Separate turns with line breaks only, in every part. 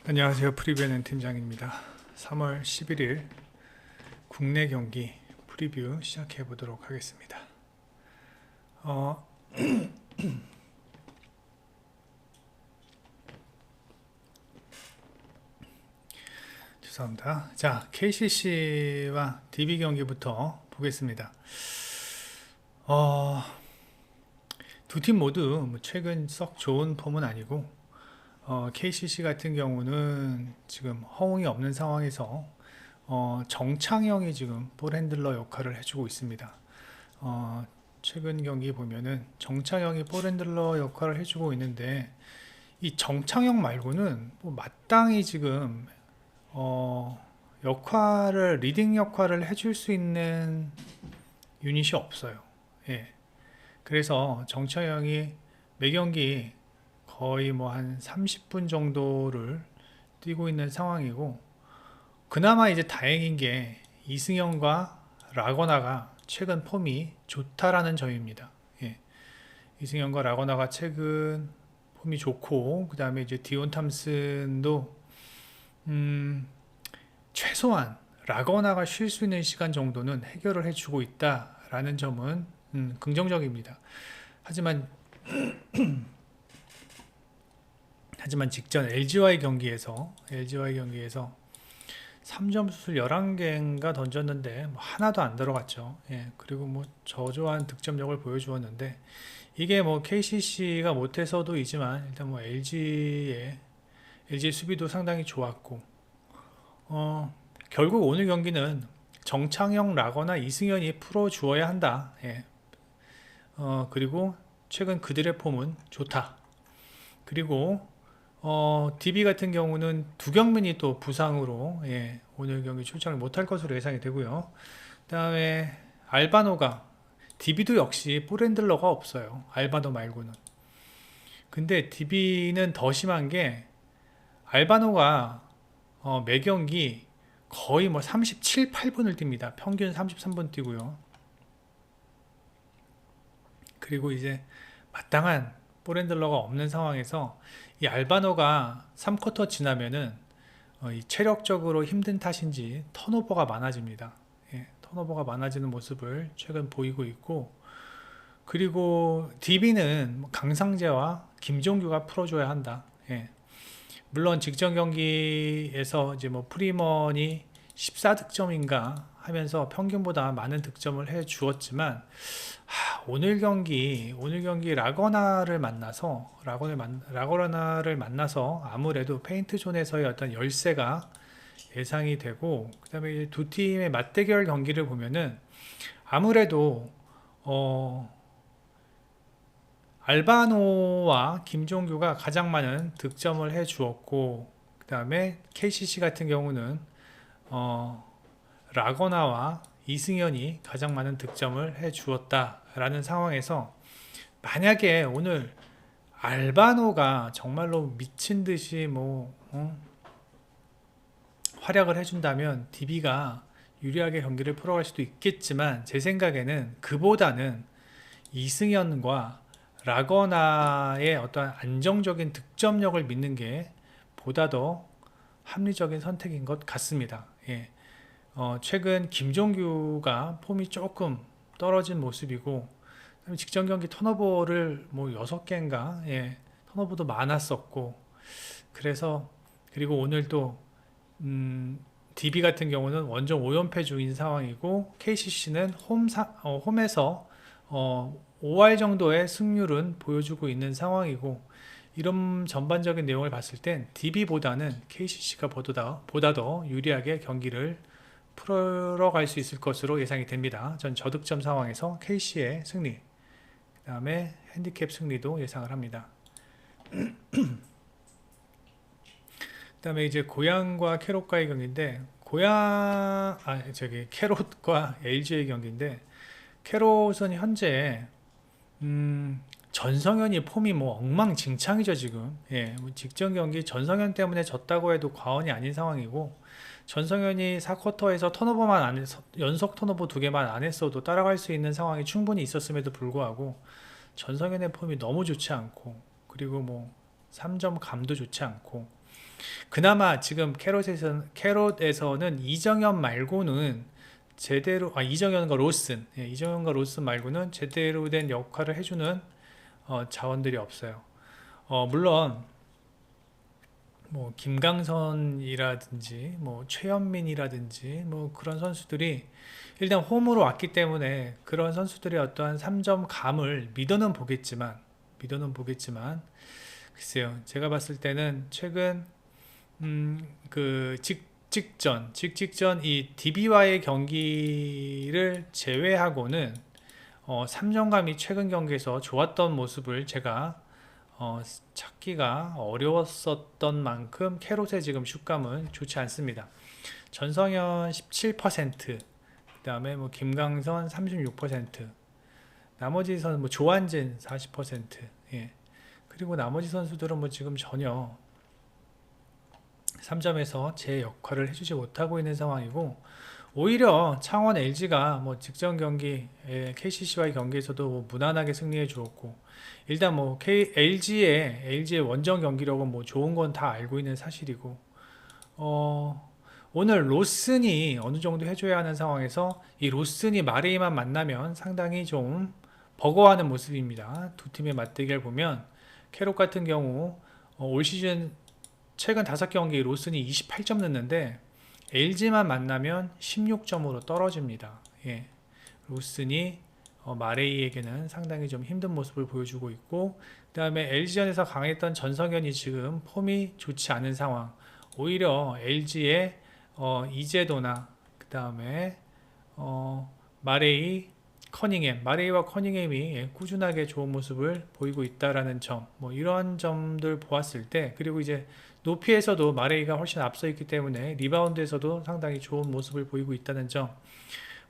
안녕하세요. 프리뷰하는 팀장입니다. 3월 11일 국내 경기 프리뷰 시작해 보도록 하겠습니다. 죄송합니다. 자, KCC와 DB 경기부터 보겠습니다. 두 팀 모두 최근 썩 좋은 폼은 아니고 KCC 같은 경우는 지금 허웅이 없는 상황에서 정창영이 지금 볼핸들러 역할을 해주고 있습니다. 최근 경기 보면은 정창영이 볼핸들러 역할을 해주고 있는데 이 정창영 말고는 뭐 마땅히 지금 리딩 역할을 해줄 수 있는 유닛이 없어요. 예. 그래서 정창영이 매 경기 거의 뭐 한 30분 정도를 뛰고 있는 상황이고, 그나마 이제 다행인 게 이승현과 라거나가 최근 폼이 좋다라는 점입니다. 예. 이승현과 라거나가 최근 폼이 좋고, 그 다음에 이제 디온 탐슨도 최소한 라거나가 쉴 수 있는 시간 정도는 해결을 해주고 있다라는 점은 긍정적입니다. 하지만 직전 LG와의 경기에서 3점 슛을 11개인가 던졌는데 뭐 하나도 안 들어갔죠. 예, 그리고 뭐 저조한 득점력을 보여주었는데, 이게 뭐 KCC가 못해서도이지만 일단 뭐 LG 수비도 상당히 좋았고, 결국 오늘 경기는 정창영, 라거나 이승현이 풀어주어야 한다. 예. 그리고 최근 그들의 폼은 좋다. 그리고 DB 같은 경우는 두경민이 또 부상으로 오늘 경기 출장을 못할 것으로 예상이 되고요. 그 다음에 알바노가, DB도 역시 볼핸들러가 없어요. 알바노 말고는. 근데 DB는 더 심한 게 알바노가 매 경기 거의 뭐 37, 8분을 뜁니다. 평균 33분 뛰고요. 그리고 이제 마땅한 볼핸들러가 없는 상황에서 이 알바노가 3쿼터 지나면은 이 체력적으로 힘든 탓인지 턴오버가 많아집니다. 예, 턴오버가 많아지는 모습을 최근 보이고 있고, 그리고 DB는 강상재와 김종규가 풀어줘야 한다. 예, 물론 직전 경기에서 이제 뭐 프리먼이 14득점인가 하면서 평균보다 많은 득점을 해 주었지만, 오늘 경기 라거나를 만나서 아무래도 페인트 존에서의 어떤 열세가 예상이 되고, 그 다음에 두 팀의 맞대결 경기를 보면은 아무래도 알바노와 김종규가 가장 많은 득점을 해 주었고, 그 다음에 KCC 같은 경우는 라거나와 이승현이 가장 많은 득점을 해 주었다라는 상황에서, 만약에 오늘 알바노가 정말로 미친 듯이 활약을 해준다면 DB가 유리하게 경기를 풀어갈 수도 있겠지만, 제 생각에는 그보다는 이승현과 라거나의 어떤 안정적인 득점력을 믿는 게 보다 더 합리적인 선택인 것 같습니다. 예. 최근 김종규가 폼이 조금 떨어진 모습이고, 직전 경기 턴오버를 뭐 6개인가 턴오버도 많았었고, 그리고 오늘 또 DB 같은 경우는 원정 5연패 중인 상황이고, KCC는 홈에서 5할 정도의 승률은 보여주고 있는 상황이고, 이런 전반적인 내용을 봤을 땐 DB보다는 KCC가 보다 더 유리하게 경기를 풀어갈 수 있을 것으로 예상이 됩니다. 전 저득점 상황에서 KC의 승리, 그 다음에 핸디캡 승리도 예상을 합니다. 그 다음에 이제 고양과 캐롯과의 경기인데, 캐롯과 LG의 경기인데, 캐롯은 현재 전성현이 폼이 뭐 엉망진창이죠 지금. 직전 경기 전성현 때문에 졌다고 해도 과언이 아닌 상황이고, 전성현이 4쿼터에서 연속 턴오버 2개만 안 했어도 따라갈 수 있는 상황이 충분히 있었음에도 불구하고, 전성현의 폼이 너무 좋지 않고, 그리고 뭐 3점 감도 좋지 않고, 그나마 지금 캐롯에서는 이정현 말고는 제대로, 이정현과 로슨, 이정현과 로슨 말고는 제대로 된 역할을 해주는 자원들이 없어요. 물론 뭐 김강선이라든지 뭐 최현민이라든지 뭐 그런 선수들이 일단 홈으로 왔기 때문에 그런 선수들의 어떠한 3점 감을 믿어는 보겠지만 글쎄요, 제가 봤을 때는 최근 그 직직전 이 DB와의 경기를 제외하고는 3점감이 최근 경기에서 좋았던 모습을 제가 찾기가 어려웠었던 만큼 캐롯의 지금 슛감은 좋지 않습니다. 전성현 17%, 그 다음에 뭐 김강선 36%, 나머지 선수 뭐 조한진 40%, 예. 그리고 나머지 선수들은 뭐 지금 전혀 3점에서 제 역할을 해주지 못하고 있는 상황이고, 오히려 창원 LG가 뭐 직전 경기 KCC와의 경기에서도 뭐 무난하게 승리해 주었고, 일단 뭐 LG의 원정 경기력은 뭐 좋은 건 다 알고 있는 사실이고, 오늘 로슨이 어느 정도 해줘야 하는 상황에서 이 로슨이 마레이만 만나면 상당히 좀 버거워하는 모습입니다. 두 팀의 맞대결 보면 캐롯 같은 경우 올 시즌 최근 5경기 로슨이 28점 넣는데 LG만 만나면 16점으로 떨어집니다. 예. 로슨이 마레이에게는 상당히 좀 힘든 모습을 보여주고 있고, 그 다음에 LG전에서 강했던 전성현이 지금 폼이 좋지 않은 상황. 오히려 LG의 이재도나 그 다음에 마레이와 커닝햄이 꾸준하게 좋은 모습을 보이고 있다라는 점, 뭐 이런 점들 보았을 때, 그리고 이제 높이에서도 마레이가 훨씬 앞서 있기 때문에 리바운드에서도 상당히 좋은 모습을 보이고 있다는 점,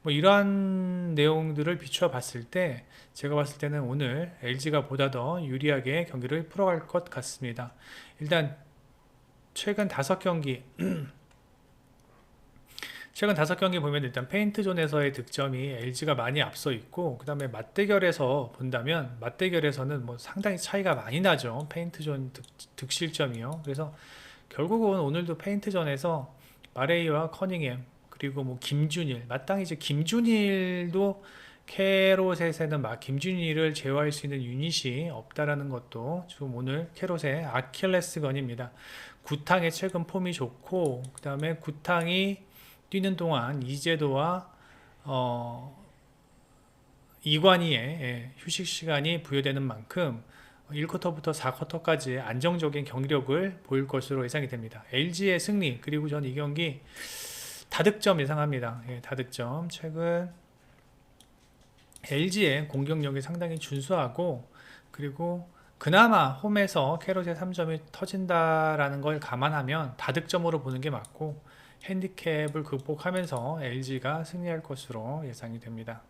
뭐 이러한 내용들을 비추어 봤을 때 제가 봤을 때는 오늘 LG가 보다 더 유리하게 경기를 풀어갈 것 같습니다. 일단 최근 5경기 보면 일단 페인트존에서의 득점이 LG가 많이 앞서 있고, 그 다음에 맞대결에서 본다면 맞대결에서는 뭐 상당히 차이가 많이 나죠. 페인트존 득실점이요. 그래서 결국은 오늘도 페인트존에서 마레이와 커닝햄, 그리고 뭐 김준일, 마땅히 이제 김준일도 캐롯에서는 김준일을 제어할 수 있는 유닛이 없다라는 것도 지금 오늘 캐롯의 아킬레스건입니다. 구탕의 최근 폼이 좋고, 그 다음에 구탕이 뛰는 동안 이재도와 이관희의 휴식 시간이 부여되는 만큼 1쿼터부터 4쿼터까지 안정적인 경기력을 보일 것으로 예상이 됩니다. LG의 승리, 그리고 저는 이 경기 다득점 예상합니다. 예, 다득점. 최근 LG의 공격력이 상당히 준수하고, 그리고 그나마 홈에서 캐롯의 3점이 터진다라는 걸 감안하면 다득점으로 보는 게 맞고, 핸디캡을 극복하면서 LG가 승리할 것으로 예상이 됩니다.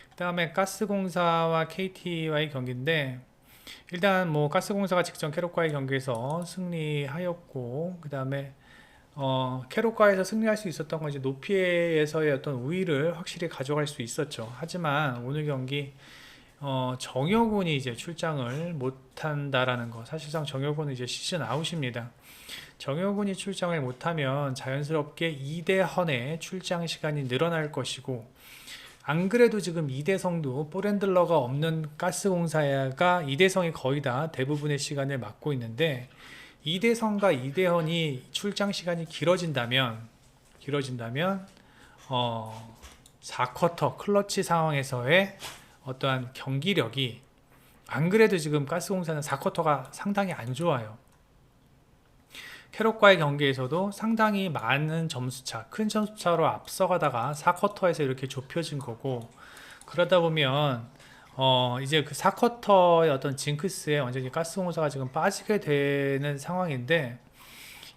그 다음에 가스공사와 KT와의 경기인데, 일단 뭐 가스공사가 직전 캐롯과의 경기에서 승리하였고, 그 다음에 캐롯과에서 승리할 수 있었던 건 이제 높이에서의 어떤 우위를 확실히 가져갈 수 있었죠. 하지만 오늘 경기 정효군이 이제 출장을 못한다라는 거, 사실상 정효군은 이제 시즌 아웃입니다. 정효군이 출장을 못하면 자연스럽게 이대헌의 출장 시간이 늘어날 것이고, 안 그래도 지금 이대성도 볼핸들러가 없는 가스공사가 이대성이 거의 다 대부분의 시간을 맡고 있는데, 이대성과 이대헌이 출장 시간이 길어진다면 4쿼터 클러치 상황에서의 어떠한 경기력이, 안 그래도 지금 가스공사는 4쿼터가 상당히 안 좋아요. 캐롯과의 경기에서도 상당히 많은 점수차, 큰 점수차로 앞서가다가 4쿼터에서 이렇게 좁혀진 거고, 그러다 보면 이제 그 4쿼터의 어떤 징크스에 완전히 가스공사가 지금 빠지게 되는 상황인데,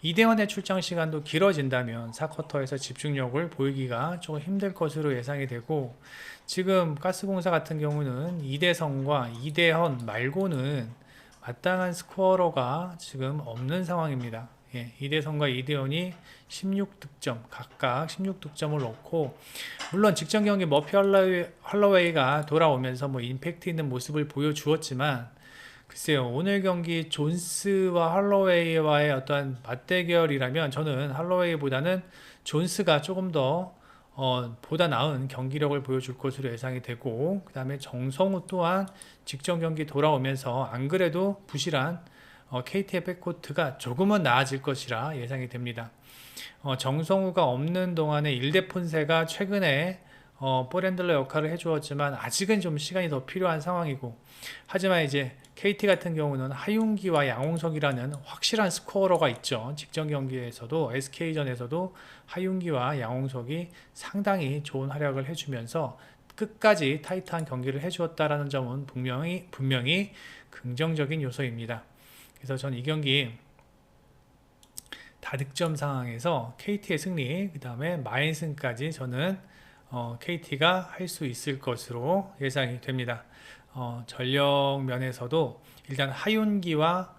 이대헌의 출장 시간도 길어진다면 4쿼터에서 집중력을 보이기가 조금 힘들 것으로 예상이 되고, 지금 가스공사 같은 경우는 이대성과 이대헌 말고는 마땅한 스코어러가 지금 없는 상황입니다. 예, 이대성과 이대헌이 16득점, 각각 16득점을 넣고, 물론 직전 경기 머피 헐러웨이가 돌아오면서 뭐 임팩트 있는 모습을 보여주었지만, 글쎄요, 오늘 경기 존스와 할로웨이와의 어떤 맞대결이라면 저는 할로웨이보다는 존스가 조금 더 보다 나은 경기력을 보여줄 것으로 예상이 되고, 그 다음에 정성우 또한 직전 경기 돌아오면서 안 그래도 부실한 KT의 백코트가 조금은 나아질 것이라 예상이 됩니다. 정성우가 없는 동안에 일대폰세가 최근에 볼핸들러 역할을 해주었지만 아직은 좀 시간이 더 필요한 상황이고, 하지만 이제 KT 같은 경우는 하윤기와 양홍석이라는 확실한 스코어러가 있죠. 직전 경기에서도 SK전에서도 하윤기와 양홍석이 상당히 좋은 활약을 해주면서 끝까지 타이트한 경기를 해주었다라는 점은 분명히 긍정적인 요소입니다. 그래서 전 이 경기 다득점 상황에서 KT의 승리, 그 다음에 마인승까지 저는 KT가 할 수 있을 것으로 예상이 됩니다. 전력 면에서도 일단 하윤기와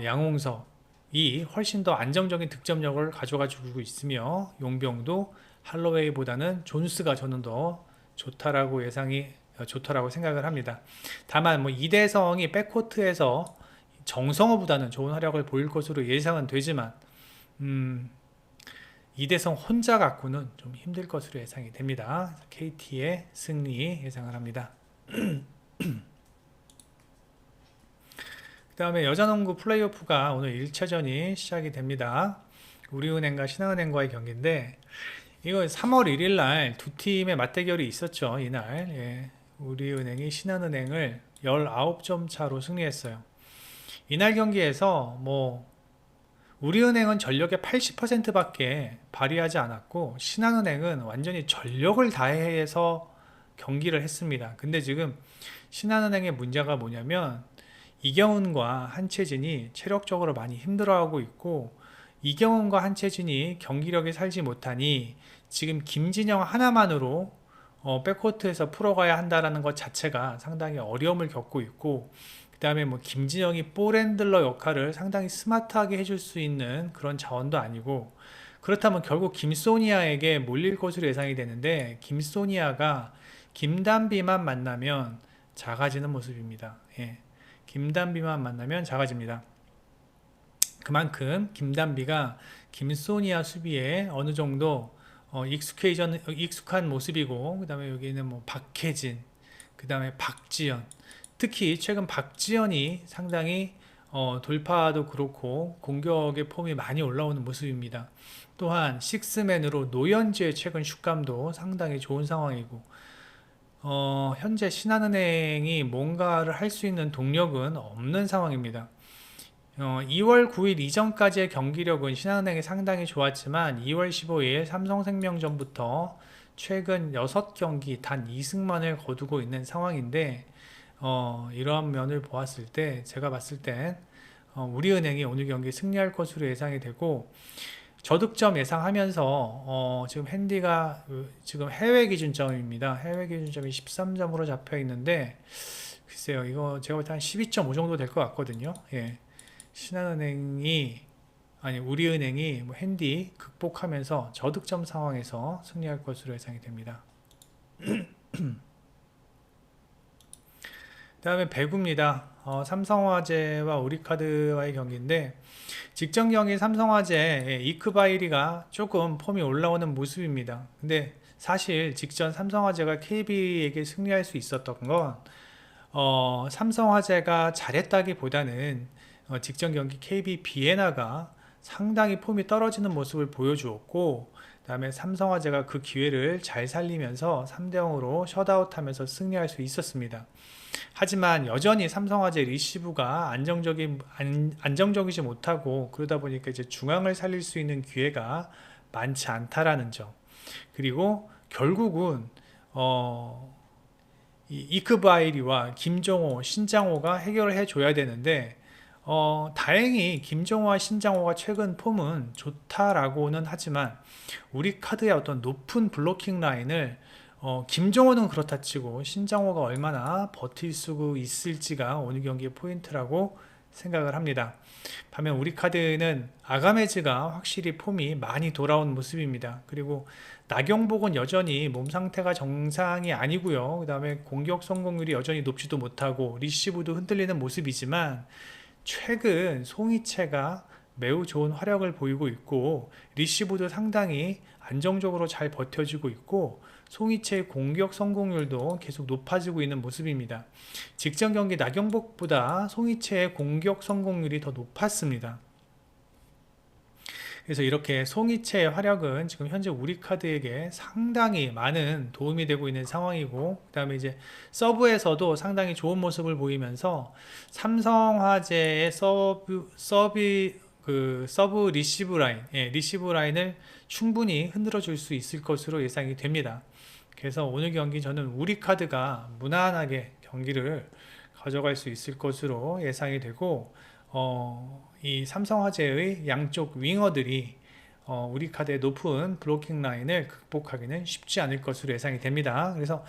양홍석이 훨씬 더 안정적인 득점력을 가져가지고 있으며, 용병도 할로웨이보다는 존스가 저는 더 좋다라고 생각을 합니다. 다만 뭐 이대성이 백코트에서 정성호보다는 좋은 활약을 보일 것으로 예상은 되지만 이대성 혼자 갖고는 좀 힘들 것으로 예상이 됩니다. KT의 승리 예상을 합니다. 그 다음에 여자농구 플레이오프가 오늘 1차전이 시작이 됩니다. 우리은행과 신한은행과의 경기인데, 이거 3월 1일 날 두 팀의 맞대결이 있었죠. 이날. 예. 우리은행이 신한은행을 19점 차로 승리했어요. 이날 경기에서 우리은행은 전력의 80%밖에 발휘하지 않았고, 신한은행은 완전히 전력을 다해서 경기를 했습니다. 근데 지금 신한은행의 문제가 뭐냐면, 이경훈과 한채진이 체력적으로 많이 힘들어하고 있고, 이경훈과 한채진이 경기력에 살지 못하니 지금 김진영 하나만으로 백코트에서 풀어가야 한다는 것 자체가 상당히 어려움을 겪고 있고, 그 다음에 김진영이 볼핸들러 역할을 상당히 스마트하게 해줄 수 있는 그런 자원도 아니고, 그렇다면 결국 김소니아에게 몰릴 것으로 예상이 되는데, 김소니아가 김단비만 만나면 작아지는 모습입니다. 예. 김단비만 만나면 작아집니다. 그만큼 김단비가 김소니아 수비에 어느 정도 익숙한 모습이고, 그 다음에 여기는 박혜진, 그 다음에 박지현, 특히 최근 박지현이 상당히 돌파도 그렇고 공격의 폼이 많이 올라오는 모습입니다. 또한 식스맨으로 노현지의 최근 슛감도 상당히 좋은 상황이고, 현재 신한은행이 뭔가를 할 수 있는 동력은 없는 상황입니다. 2월 9일 이전까지의 경기력은 신한은행이 상당히 좋았지만 2월 15일 삼성생명전부터 최근 6경기 단 2승만을 거두고 있는 상황인데, 이러한 면을 보았을 때 제가 봤을 땐 우리은행이 오늘 경기 승리할 것으로 예상이 되고, 저득점 예상하면서 지금 핸디가 지금 해외 기준점입니다. 해외 기준점이 13점으로 잡혀 있는데, 글쎄요, 이거 제가 볼 때 한 12.5 정도 될 것 같거든요. 예. 우리은행이 핸디 극복하면서 저득점 상황에서 승리할 것으로 예상이 됩니다. 그 다음에 배구입니다. 삼성화재와 우리카드와의 경기인데, 직전 경기 삼성화재 이크바이리가 조금 폼이 올라오는 모습입니다. 근데 사실 직전 삼성화재가 KB에게 승리할 수 있었던 건 삼성화재가 잘했다기보다는 직전 경기 KB 비에나가 상당히 폼이 떨어지는 모습을 보여주었고, 그 다음에 삼성화재가 그 기회를 잘 살리면서 3대0으로 셧아웃하면서 승리할 수 있었습니다. 하지만 여전히 삼성화재 리시브가 안정적이지 못하고, 그러다 보니까 이제 중앙을 살릴 수 있는 기회가 많지 않다라는 점, 그리고 결국은 이크바이리와 김정호, 신장호가 해결을 해줘야 되는데, 다행히 김정호와 신장호가 최근 폼은 좋다라고는 하지만 우리 카드의 어떤 높은 블로킹 라인을 김정호는 그렇다 치고 신장호가 얼마나 버틸 수 있을지가 오늘 경기의 포인트라고 생각을 합니다. 반면 우리카드는 아가메즈가 확실히 폼이 많이 돌아온 모습입니다. 그리고 나경복은 여전히 몸 상태가 정상이 아니고요. 그 다음에 공격 성공률이 여전히 높지도 못하고 리시브도 흔들리는 모습이지만 최근 송이채가 매우 좋은 활약을 보이고 있고 리시브도 상당히 안정적으로 잘 버텨주고 있고 송이채의 공격 성공률도 계속 높아지고 있는 모습입니다. 직전 경기 나경복보다 송이채의 공격 성공률이 더 높았습니다. 그래서 이렇게 송이채의 활약은 지금 현재 우리카드에게 상당히 많은 도움이 되고 있는 상황이고, 그 다음에 이제 서브에서도 상당히 좋은 모습을 보이면서 삼성화재의 서브 리시브 라인, 리시브 라인을 충분히 흔들어 줄 수 있을 것으로 예상이 됩니다. 그래서 오늘 경기 저는 우리카드가 무난하게 경기를 가져갈 수 있을 것으로 예상이 되고, 이 삼성화재의 양쪽 윙어들이 우리카드의 높은 블로킹 라인을 극복하기는 쉽지 않을 것으로 예상이 됩니다. 그래서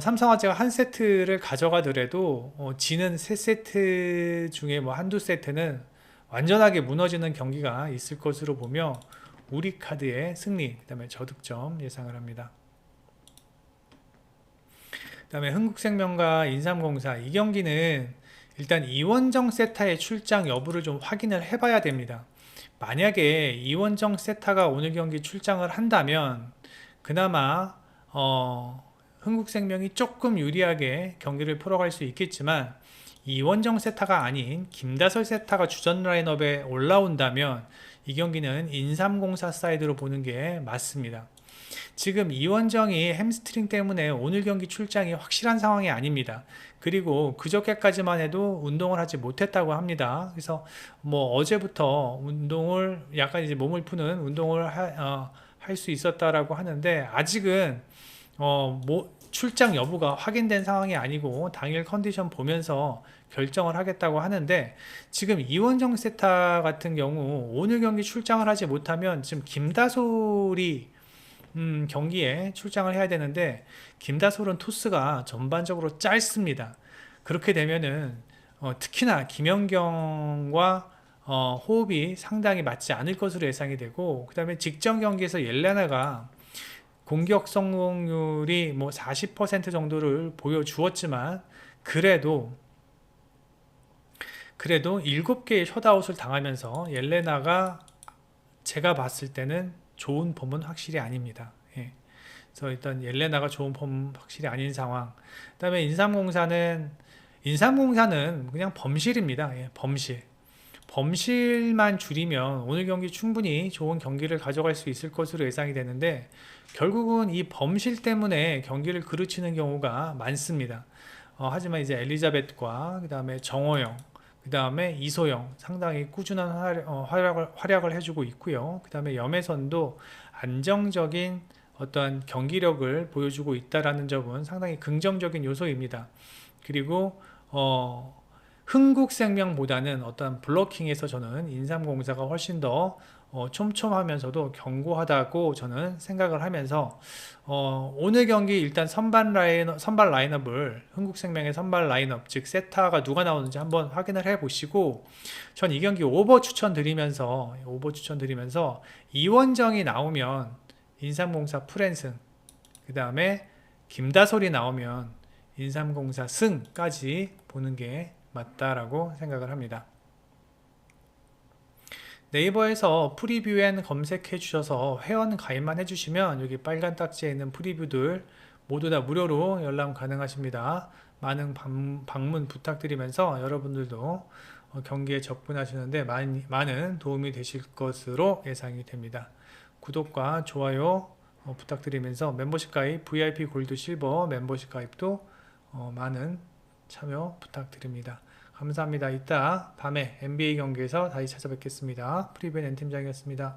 삼성화재가 한 세트를 가져가더라도 지는 세 세트 중에 뭐 한두 세트는 완전하게 무너지는 경기가 있을 것으로 보며 우리카드의 승리, 그 다음에 저득점 예상을 합니다. 그 다음에 흥국생명과 인삼공사, 이 경기는 일단 이원정 세타의 출장 여부를 좀 확인을 해봐야 됩니다. 만약에 이원정 세타가 오늘 경기 출장을 한다면 그나마 흥국생명이 조금 유리하게 경기를 풀어갈 수 있겠지만, 이원정 세타가 아닌 김다솔 세타가 주전 라인업에 올라온다면 이 경기는 인삼공사 사이드로 보는 게 맞습니다. 지금 이원정이 햄스트링 때문에 오늘 경기 출장이 확실한 상황이 아닙니다. 그리고 그저께까지만 해도 운동을 하지 못했다고 합니다. 그래서 뭐 어제부터 운동을 약간 이제 몸을 푸는 운동을 할 수 있었다라고 하는데, 아직은 출장 여부가 확인된 상황이 아니고 당일 컨디션 보면서 결정을 하겠다고 하는데, 지금 이원정 세타 같은 경우 오늘 경기 출장을 하지 못하면 지금 김다솔이 경기에 출장을 해야 되는데, 김다솔은 토스가 전반적으로 짧습니다. 그렇게 되면은 특히나 김연경과 호흡이 상당히 맞지 않을 것으로 예상이 되고, 그 다음에 직전 경기에서 옐레나가 공격 성공률이 뭐 40% 정도를 보여주었지만 그래도 7개의 셧아웃을 당하면서 옐레나가 제가 봤을 때는 좋은 폼은 확실히 아닙니다. 그래서 일단 옐레나가 좋은 폼 확실히 아닌 상황. 그 다음에 인삼공사는 그냥 범실입니다. 범실만 줄이면 오늘 경기 충분히 좋은 경기를 가져갈 수 있을 것으로 예상이 되는데, 결국은 이 범실 때문에 경기를 그르치는 경우가 많습니다. 하지만 이제 엘리자벳과 그 다음에 정호영, 그 다음에 이소영 상당히 꾸준한 활약을 해주고 있고요. 그 다음에 염혜선도 안정적인 어떤 경기력을 보여주고 있다라는 점은 상당히 긍정적인 요소입니다. 그리고 흥국생명보다는 어떤 블로킹에서 저는 인삼공사가 훨씬 더 촘촘하면서도 견고하다고 저는 생각을 하면서 오늘 경기 일단 선발 라인업을, 흥국생명의 선발 라인업 즉 세타가 누가 나오는지 한번 확인을 해 보시고, 전 이 경기 오버 추천드리면서 이원정이 나오면 인삼공사 풀앤승, 그 다음에 김다솔이 나오면 인삼공사 승까지 보는 게 맞다라고 생각을 합니다. 네이버에서 프리뷰엔 검색해 주셔서 회원 가입만 해주시면 여기 빨간 딱지에 있는 프리뷰들 모두 다 무료로 열람 가능하십니다. 많은 방문 부탁드리면서 여러분들도 경기에 접근하시는데 많은 도움이 되실 것으로 예상이 됩니다. 구독과 좋아요 부탁드리면서 멤버십 가입, VIP 골드 실버 멤버십 가입도 많은 참여 부탁드립니다. 감사합니다. 이따 밤에 NBA 경기에서 다시 찾아뵙겠습니다. 프리뷰엔 N팀장이었습니다.